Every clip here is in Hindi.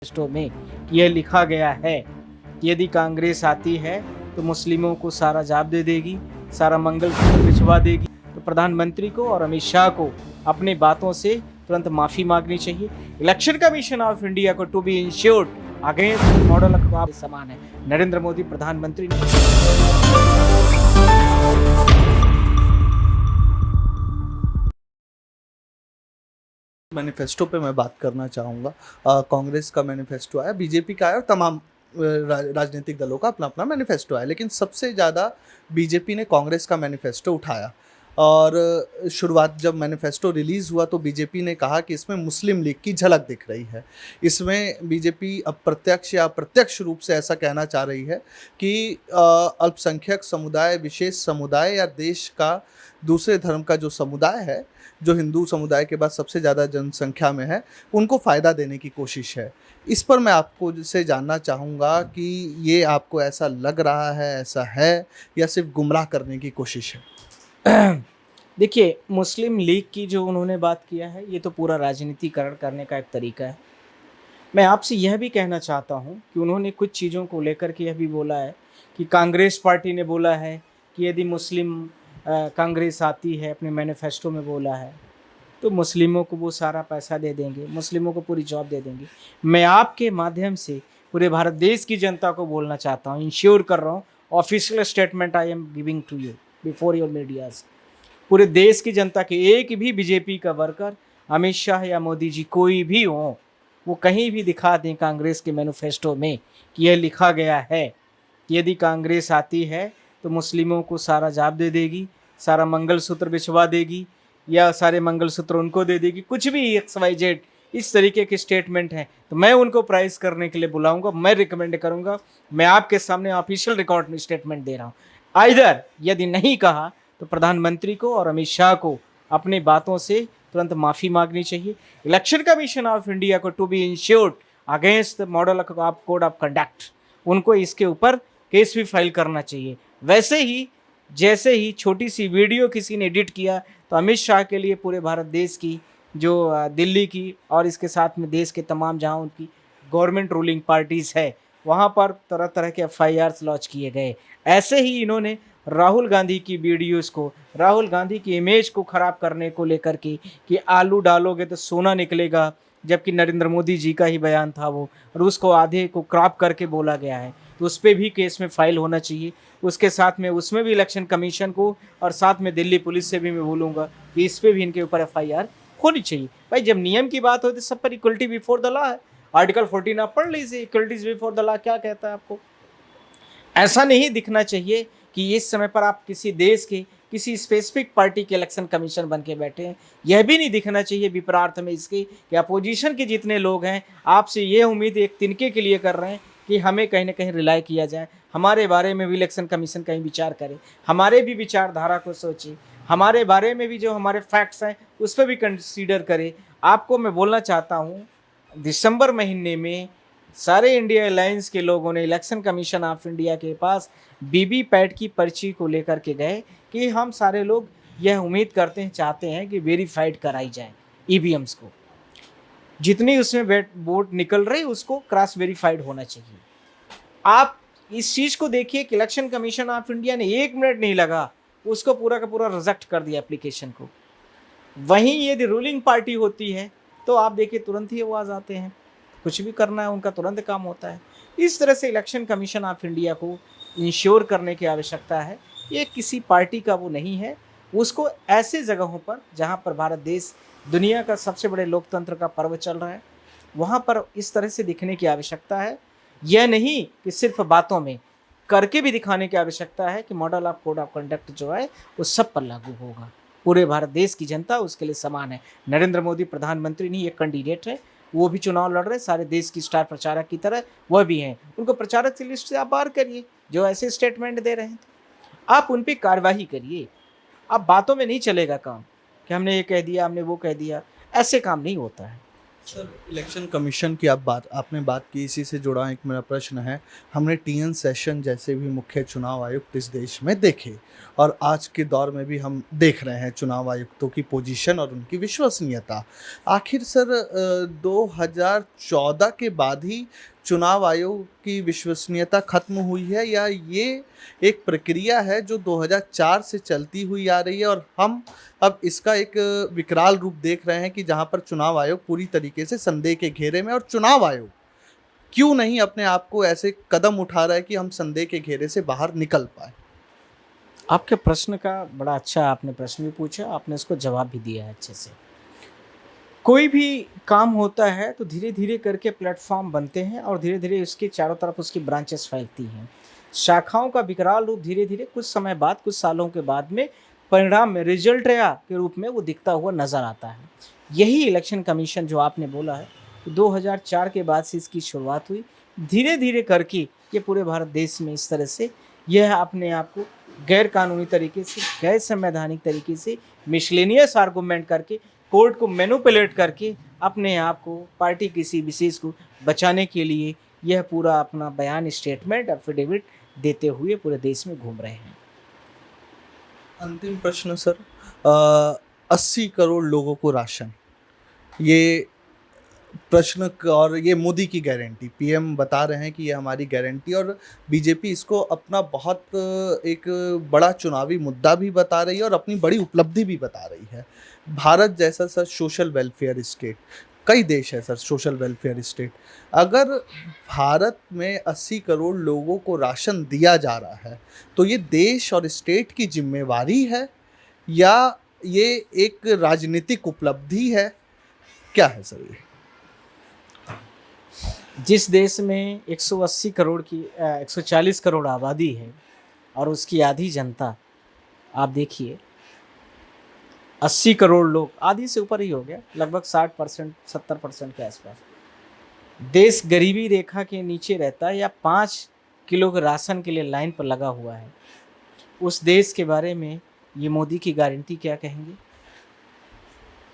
मैनिफेस्टो में यह लिखा गया है कि यदि कांग्रेस आती है तो मुस्लिमों को सारा जाप दे देगी, सारा मंगल सूत्र भिजवा देगी। तो प्रधानमंत्री को और अमित शाह को अपनी बातों से तुरंत माफी मांगनी चाहिए। इलेक्शन कमीशन ऑफ इंडिया को to be insured against model of समान है। नरेंद्र मोदी प्रधानमंत्री मैनिफेस्टो पे मैं बात करना चाहूँगा। कांग्रेस का मैनिफेस्टो आया, बीजेपी का आया और तमाम राजनीतिक दलों का अपना अपना मैनिफेस्टो आया, लेकिन सबसे ज़्यादा बीजेपी ने कांग्रेस का मैनिफेस्टो उठाया। और शुरुआत जब मैनिफेस्टो रिलीज़ हुआ तो बीजेपी ने कहा कि इसमें मुस्लिम लीग की झलक दिख रही है। इसमें बीजेपी अप्रत्यक्ष या प्रत्यक्ष रूप से ऐसा कहना चाह रही है कि अल्पसंख्यक समुदाय, विशेष समुदाय या देश का दूसरे धर्म का जो समुदाय है, जो हिंदू समुदाय के बाद सबसे ज़्यादा जनसंख्या में है, उनको फ़ायदा देने की कोशिश है। इस पर मैं आपको से जानना चाहूँगा कि ये आपको ऐसा लग रहा है, ऐसा है, या सिर्फ गुमराह करने की कोशिश है? देखिए, मुस्लिम लीग की जो उन्होंने बात किया है, ये तो पूरा राजनीतिकरण करने का एक तरीका है। मैं आपसे यह भी कहना चाहता हूँ कि उन्होंने कुछ चीज़ों को लेकर के यह भी बोला है कि कांग्रेस पार्टी ने बोला है कि यदि मुस्लिम कांग्रेस आती है, अपने मैनिफेस्टो में बोला है, तो मुस्लिमों को वो सारा पैसा दे देंगे, मुस्लिमों को पूरी जॉब दे देंगे। मैं आपके माध्यम से पूरे भारत देश की जनता को बोलना चाहता हूँ, इंश्योर कर रहा हूँ, official statement I am giving to you before your medias. पूरे देश की जनता के एक भी बीजेपी का वर्कर, अमित शाह या मोदी जी कोई भी हो, वो कहीं भी दिखा दें कांग्रेस के मैनिफेस्टो में कि यह लिखा गया है कि यदि कांग्रेस आती है तो मुस्लिमों को सारा जाप दे देगी, सारा मंगलसूत्र भिजवा देगी या सारे मंगलसूत्र उनको दे देगी, कुछ भी XYZ इस तरीके के स्टेटमेंट हैं, तो मैं उनको प्राइज करने के लिए बुलाऊंगा, मैं रिकमेंड करूंगा। मैं आपके सामने ऑफिशियल रिकॉर्ड में स्टेटमेंट दे रहा हूँ। आइदर यदि नहीं कहा तो प्रधानमंत्री को और अमित शाह को अपनी बातों से तुरंत माफ़ी मांगनी चाहिए। इलेक्शन कमीशन ऑफ इंडिया को to be insured against model of code of conduct, उनको इसके ऊपर केस भी फाइल करना चाहिए। वैसे ही जैसे ही छोटी सी वीडियो किसी ने एडिट किया तो अमित शाह के लिए पूरे भारत देश की जो दिल्ली की और इसके साथ में देश के तमाम जहां उनकी गवर्नमेंट रूलिंग पार्टीज़ है, वहां पर तरह तरह के FIRs लॉन्च किए गए। ऐसे ही इन्होंने राहुल गांधी की वीडियोस को, राहुल गांधी की इमेज को ख़राब करने को लेकर के कि आलू डालोगे तो सोना निकलेगा, जबकि नरेंद्र मोदी जी का ही बयान था वो, और उसको आधे को क्रॉप करके बोला गया है, तो उस पर भी केस में फाइल होना चाहिए। उसके साथ में उसमें भी इलेक्शन कमीशन को और साथ में दिल्ली पुलिस से भी मैं बोलूँगा कि इस पर भी इनके ऊपर FIR होनी चाहिए। भाई, जब नियम की बात होती है सब पर इक्वलिटी बिफोर द लॉ है। आर्टिकल 14 आप पढ़ लीजिए, इक्वलिटीज बिफोर द लॉ क्या कहता है आपको। ऐसा नहीं दिखना चाहिए कि इस समय पर आप किसी देश के किसी स्पेसिफिक पार्टी के इलेक्शन कमीशन बन के बैठे हैं। यह भी नहीं दिखना चाहिए विपरार्थ में इसके कि अपोजिशन के जितने लोग हैं आपसे ये उम्मीद एक तिनके के लिए कर रहे हैं कि हमें कहीं ना कहीं रिलाई किया जाए, हमारे बारे में भी इलेक्शन कमीशन कहीं विचार करे, हमारे भी विचारधारा को सोचे, हमारे बारे में भी जो हमारे फैक्ट्स हैं उस पर भी कंसीडर करे। आपको मैं बोलना चाहता हूँ, दिसंबर महीने में सारे इंडिया अलायंस के लोगों ने इलेक्शन कमीशन ऑफ इंडिया के पास वीवीपैट की पर्ची को लेकर के गए कि हम सारे लोग यह उम्मीद करते हैं, चाहते हैं कि वेरीफाइड कराई जाए EVMs को, जितनी उसमें वोट निकल रही उसको क्रॉस वेरीफाइड होना चाहिए। आप इस चीज़ को देखिए कि इलेक्शन कमीशन ऑफ इंडिया ने 1 मिनट नहीं लगा, उसको पूरा का पूरा रिजेक्ट कर दिया एप्लीकेशन को। वहीं यदि रूलिंग पार्टी होती है तो आप देखिए तुरंत ही वो आ जाते हैं, कुछ भी करना है उनका तुरंत काम होता है। इस तरह से इलेक्शन कमीशन ऑफ इंडिया को इंश्योर करने की आवश्यकता है। ये किसी पार्टी का वो नहीं है, उसको ऐसे जगहों पर जहाँ पर भारत देश दुनिया का सबसे बड़े लोकतंत्र का पर्व चल रहा है, वहाँ पर इस तरह से दिखने की आवश्यकता है। यह नहीं कि सिर्फ बातों में, करके भी दिखाने की आवश्यकता है कि model of code of conduct जो है वो सब पर लागू होगा। पूरे भारत देश की जनता उसके लिए समान है। नरेंद्र मोदी प्रधानमंत्री नहीं, एक कैंडिडेट है, वो भी चुनाव लड़ रहे हैं, सारे देश की स्टार प्रचारक की तरह वह भी हैं। उनको प्रचारक की लिस्ट से आप बाहर करिए जो ऐसे स्टेटमेंट दे रहे हैं, आप उन पर कार्रवाई करिए। आप बातों में नहीं चलेगा काम कि हमने ये कह दिया, हमने वो कह दिया, ऐसे काम नहीं होता है। सर, इलेक्शन कमीशन की आपने बात की, इसी से जुड़ा एक मेरा प्रश्न है। हमने टीएन सेशन जैसे भी मुख्य चुनाव आयुक्त इस देश में देखे और आज के दौर में भी हम देख रहे हैं चुनाव आयुक्तों की पोजीशन और उनकी विश्वसनीयता। आखिर सर 2014 के बाद ही चुनाव आयोग की विश्वसनीयता खत्म हुई है या ये एक प्रक्रिया है जो 2004 से चलती हुई आ रही है और हम अब इसका एक विकराल रूप देख रहे हैं कि जहां पर चुनाव आयोग पूरी तरीके से संदेह के घेरे में, और चुनाव आयोग क्यों नहीं अपने आप को ऐसे कदम उठा रहा है कि हम संदेह के घेरे से बाहर निकल पाए? आपके प्रश्न का बड़ा अच्छा आपने प्रश्न भी पूछा, आपने उसको जवाब भी दिया है अच्छे से। कोई भी काम होता है तो धीरे धीरे करके प्लेटफॉर्म बनते हैं और धीरे धीरे उसके चारों तरफ उसकी ब्रांचेस फैलती हैं। शाखाओं का विकराल रूप धीरे धीरे कुछ समय बाद, कुछ सालों के बाद में परिणाम में रिजल्ट के रूप में वो दिखता हुआ नजर आता है। यही इलेक्शन कमीशन जो आपने बोला है, 2004 के बाद से इसकी शुरुआत हुई। धीरे धीरे करके ये पूरे भारत देश में इस तरह से यह अपने आप को गैर कानूनी तरीके से, गैर संवैधानिक तरीके से, मिसलेनियस आर्गूमेंट करके, कोर्ट को मैनिपुलेट करके अपने आप को, पार्टी किसी विशेष को बचाने के लिए यह पूरा अपना बयान, स्टेटमेंट, एफिडेविट देते हुए पूरे देश में घूम रहे हैं। अंतिम प्रश्न सर, 80 करोड़ लोगों को राशन, ये प्रश्न और ये मोदी की गारंटी, पीएम बता रहे हैं कि ये हमारी गारंटी, और बीजेपी इसको अपना बहुत एक बड़ा चुनावी मुद्दा भी बता रही है और अपनी बड़ी उपलब्धि भी बता रही है। भारत जैसा सर सोशल वेलफेयर स्टेट, कई देश है सर सोशल वेलफेयर स्टेट, अगर भारत में 80 करोड़ लोगों को राशन दिया जा रहा है तो ये देश और स्टेट की जिम्मेवारी है या ये एक राजनीतिक उपलब्धि है? क्या है सर ये? जिस देश में 180 करोड़ की 140 करोड़ आबादी है और उसकी आधी जनता, आप देखिए 80 करोड़ लोग, आधी से ऊपर ही हो गया, लगभग 60% 70% के आसपास देश गरीबी रेखा के नीचे रहता है या 5 किलो के राशन के लिए लाइन पर लगा हुआ है। उस देश के बारे में ये मोदी की गारंटी क्या कहेंगे?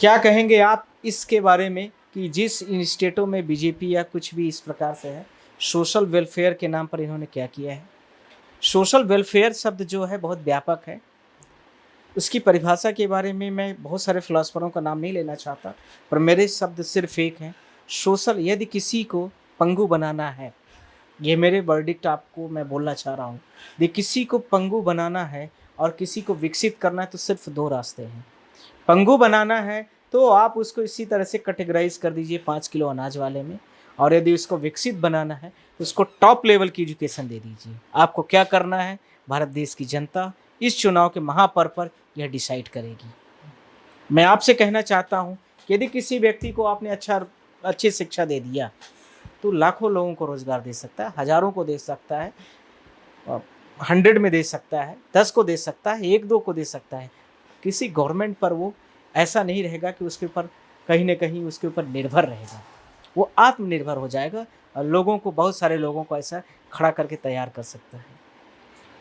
क्या कहेंगे आप इसके बारे में कि जिस इन स्टेटों में बीजेपी या कुछ भी इस प्रकार से है, सोशल वेलफेयर के नाम पर इन्होंने क्या किया है? सोशल वेलफेयर शब्द जो है बहुत व्यापक है। उसकी परिभाषा के बारे में मैं बहुत सारे फिलोसफरों का नाम नहीं लेना चाहता, पर मेरे शब्द सिर्फ एक हैं, सोशल। यदि किसी को पंगु बनाना है, ये मेरे वर्डिक्ट आपको मैं बोलना चाह रहा हूँ, यदि किसी को पंगु बनाना है और किसी को विकसित करना है तो सिर्फ 2 रास्ते हैं। पंगु बनाना है तो आप उसको इसी तरह से कैटेगराइज कर दीजिए 5 किलो अनाज वाले में, और यदि उसको विकसित बनाना है तो उसको टॉप लेवल की एजुकेशन दे दीजिए। आपको क्या करना है, भारत देश की जनता इस चुनाव के महापर्व पर यह डिसाइड करेगी। मैं आपसे कहना चाहता हूँ कि यदि किसी व्यक्ति को आपने अच्छी शिक्षा दे दिया तो लाखों लोगों को रोजगार दे सकता है, हजारों को दे सकता है, 100 में दे सकता है, 10 को दे सकता है, 1-2 को दे सकता है। किसी गवर्नमेंट पर वो ऐसा नहीं रहेगा कि उसके ऊपर कहीं ना कहीं उसके ऊपर निर्भर रहेगा, वो आत्मनिर्भर हो जाएगा और लोगों को, बहुत सारे लोगों को ऐसा खड़ा करके तैयार कर सकता है।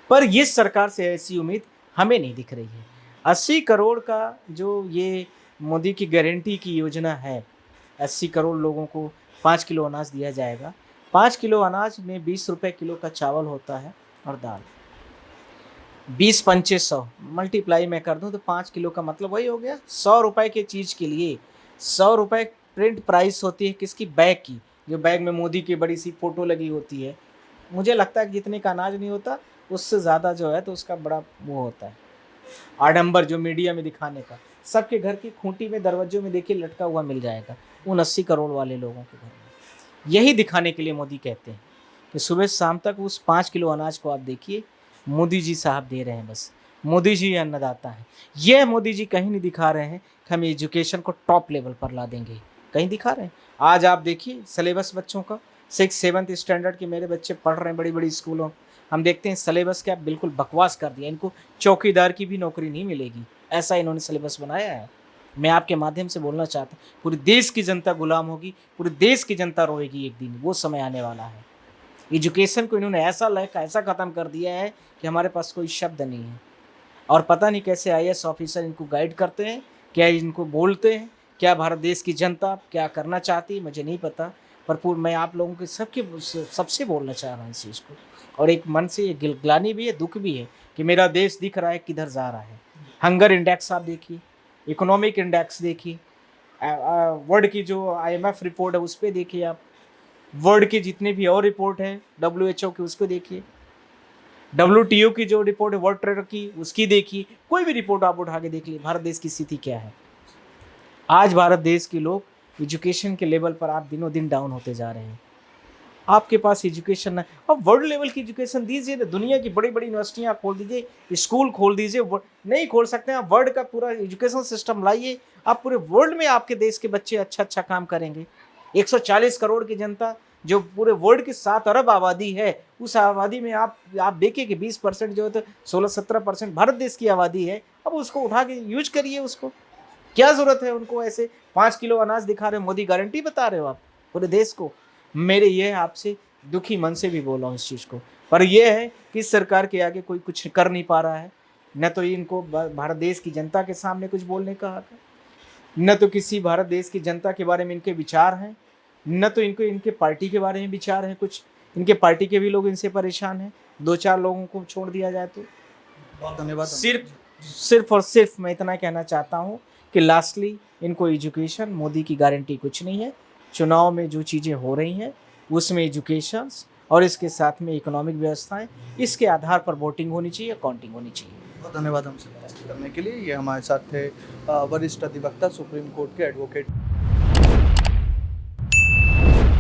पर ये सरकार से ऐसी उम्मीद हमें नहीं दिख रही है। 80 करोड़ का जो ये मोदी की गारंटी की योजना है, 80 करोड़ लोगों को 5 किलो अनाज दिया जाएगा। 5 किलो अनाज में 20 रुपए किलो का चावल होता है और दाल, 20 पंचे 100 मल्टीप्लाई मैं कर दूं तो 5 किलो का मतलब वही हो गया 100 रुपए के चीज़ के लिए 100 रुपए प्रिंट प्राइस होती है किसकी? बैग की, जो बैग में मोदी की बड़ी सी फोटो लगी होती है। मुझे लगता है कि जितने का अनाज नहीं होता उससे ज़्यादा जो है तो उसका बड़ा वो होता है आडंबर, जो मीडिया में दिखाने का। सबके घर की खूंटी में, दरवाजों में देखिए लटका हुआ मिल जाएगा उन 80 करोड़ वाले लोगों के घर में। यही दिखाने के लिए मोदी कहते हैं कि सुबह शाम तक उस 5 किलो अनाज को आप देखिए, मोदी जी साहब दे रहे हैं, बस मोदी जी अन्नदाता है। यह मोदी जी कहीं नहीं दिखा रहे हैं कि हम एजुकेशन को टॉप लेवल पर ला देंगे, कहीं दिखा रहे हैं। आज आप देखिए सिलेबस बच्चों का, 6-7 स्टैंडर्ड के मेरे बच्चे पढ़ रहे हैं बड़ी बड़ी स्कूलों, हम देखते हैं सिलेबस क्या बिल्कुल बकवास कर दिया। इनको चौकीदार की भी नौकरी नहीं मिलेगी, ऐसा इन्होंने सिलेबस बनाया है। मैं आपके माध्यम से बोलना चाहता हूँ, पूरे देश की जनता गुलाम होगी, पूरे देश की जनता रोएगी एक दिन, वो समय आने वाला है। एजुकेशन को इन्होंने ऐसा ख़त्म कर दिया है कि हमारे पास कोई शब्द नहीं है। और पता नहीं कैसे IAS ऑफिसर इनको गाइड करते हैं, क्या इनको बोलते हैं क्या भारत देश की जनता क्या करना चाहती है मुझे नहीं पता, पर मैं आप लोगों के सबसे बोलना चाह रहा हूँ इस चीज़ को। और एक मन से ये ग्लानि भी है, दुख भी है कि मेरा देश दिख रहा है किधर जा रहा है। हंगर इंडेक्स आप देखिए, इकोनॉमिक इंडेक्स देखिए, वर्ल्ड की जो IMF रिपोर्ट है उस पर देखिए आप, वर्ल्ड की जितनी भी और रिपोर्ट है WHO की उसको देखिए, WTO की जो रिपोर्ट है वर्ल्ड ट्रेड की उसकी देखिए, कोई भी रिपोर्ट आप उठा के देख लीजिए भारत देश की स्थिति क्या है। आज भारत देश के लोग एजुकेशन के लेवल पर आप दिनों दिन डाउन होते जा रहे हैं। आपके पास एजुकेशन है, अब वर्ल्ड लेवल की एजुकेशन दीजिए ना, दुनिया की बड़ी बड़ी यूनिवर्सिटियाँ खोल दीजिए, स्कूल खोल दीजिए। नहीं खोल सकते आप, वर्ल्ड का पूरा एजुकेशन सिस्टम लाइए, आप पूरे वर्ल्ड में आपके देश के बच्चे अच्छा अच्छा काम करेंगे। 140 करोड़ की जनता जो पूरे वर्ल्ड की 7 अरब आबादी है, उस आबादी में आप देखिए कि 20% जो है तो 16-17% भारत देश की आबादी है। अब उसको उठा के यूज करिए, उसको क्या जरूरत है उनको ऐसे 5 किलो अनाज दिखा रहे हो, मोदी गारंटी बता रहे हो आप पूरे देश को। मेरे ये आपसे दुखी मन से भी बोल रहा हूँ इस चीज़ को, पर यह है कि सरकार के आगे कोई कुछ कर नहीं पा रहा है। न तो इनको भारत देश की जनता के सामने कुछ बोलने का हक है, न तो किसी भारत देश की जनता के बारे में इनके विचार हैं, न तो इनको इनके पार्टी के बारे में विचार हैं। कुछ इनके पार्टी के भी लोग इनसे परेशान हैं। 2-4 लोगों को छोड़ दिया जाए तो। बहुत धन्यवाद। सिर्फ और सिर्फ मैं इतना कहना चाहता हूँ कि लास्टली इनको एजुकेशन, मोदी की गारंटी कुछ नहीं है। चुनाव में जो चीज़ें हो रही हैं उसमें एजुकेशन और इसके साथ में इकोनॉमिक व्यवस्थाएं, इसके आधार पर वोटिंग होनी चाहिए, काउंटिंग होनी चाहिए। बहुत धन्यवाद हमसे बातचीत करने के लिए। ये हमारे साथ थे वरिष्ठ अधिवक्ता सुप्रीम कोर्ट के एडवोकेट